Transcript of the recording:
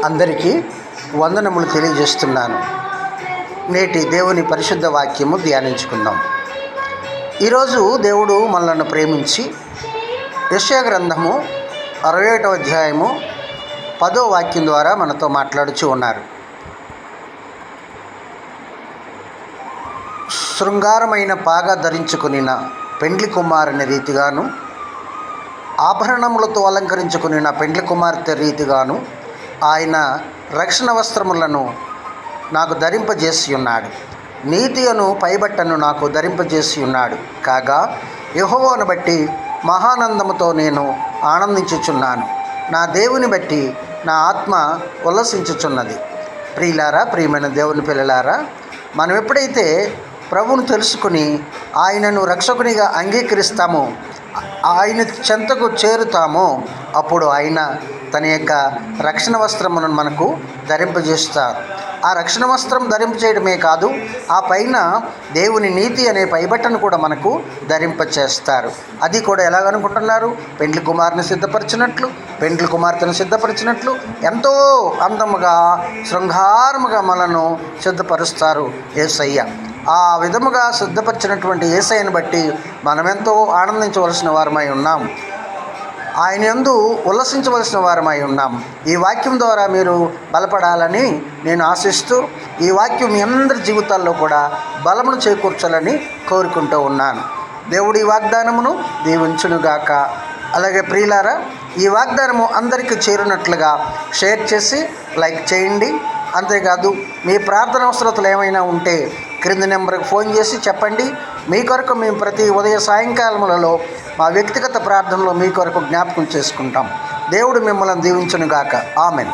అందరికీ వందనములు తెలియజేస్తున్నాను. నేటి దేవుని పరిశుద్ధ వాక్యము ధ్యానించుకుందాం. ఈరోజు దేవుడు మనలను ప్రేమించి యెషయా గ్రంథము 61వ అధ్యాయము 10వ వాక్యం ద్వారా మనతో మాట్లాడుచూ ఉన్నారు. శృంగారమైన పాగా ధరించుకునిన పెండ్లి కుమారుని రీతిగాను, ఆభరణములతో అలంకరించుకుని పెండ్లి కుమార్తె రీతిగాను ఆయన రక్షణ వస్త్రములను నాకు ధరింపజేసి ఉన్నాడు. నీతి అను పైబట్టను నాకు ధరింపజేసి ఉన్నాడు. కాగా యెహోవాను బట్టి మహానందముతో నేను ఆనందించుచున్నాను. నా దేవుని బట్టి నా ఆత్మ ఉల్లసించుచున్నది. ప్రియులారా, ప్రియమైన దేవుని పిల్లలారా, మనం ఎప్పుడైతే ప్రభువును తెలుసుకుని ఆయనను రక్షకునిగా అంగీకరిస్తామో, ఆయన చెంతకు చేరుతామో, అప్పుడు ఆయన తన యొక్క రక్షణ వస్త్రమును మనకు ధరింపజేస్తారు. ఆ రక్షణ వస్త్రం ధరింపజేయడమే కాదు, ఆ పైన దేవుని నీతి అనే పైబట్టను కూడా మనకు ధరింపచేస్తారు. అది కూడా ఎలాగనుకుంటున్నారు? పెండ్లి కుమారుని సిద్ధపరిచినట్లు, పెండ్లి కుమార్తెను సిద్ధపరిచినట్లు ఎంతో అందముగా, శృంగారముగా మనను సిద్ధపరుస్తారు యేసయ్య. ఆ విధముగా సిద్ధపరిచినటువంటి యేసయ్యను బట్టి మనమెంతో ఆనందించవలసిన వారమై ఉన్నాం. ఆయన యందు ఉల్లసించవలసిన వారమై ఉన్నాం. ఈ వాక్యం ద్వారా మీరు బలపడాలని నేను ఆశిస్తూ, ఈ వాక్యం మీ అందరి జీవితాల్లో కూడా బలమును చేకూర్చాలని కోరుకుంటూ ఉన్నాను. దేవుడి వాగ్దానమును దీవించునుగాక. అలాగే ప్రియులారా, ఈ వాగ్దానము అందరికీ చేరినట్లుగా షేర్ చేసి లైక్ చేయండి. అంతేకాదు, మీ ప్రార్థన అవసరతలు ఏమైనా ఉంటే క్రింది నెంబర్కి ఫోన్ చేసి చెప్పండి. మీ కొరకు మేము ప్రతి ఉదయ సాయంకాలములలో మా వ్యక్తిగత ప్రార్థనలో మీ కొరకు జ్ఞాపకం చేసుకుంటాం. దేవుడు మిమ్మల్ని దీవించునుగాక. ఆమెన్.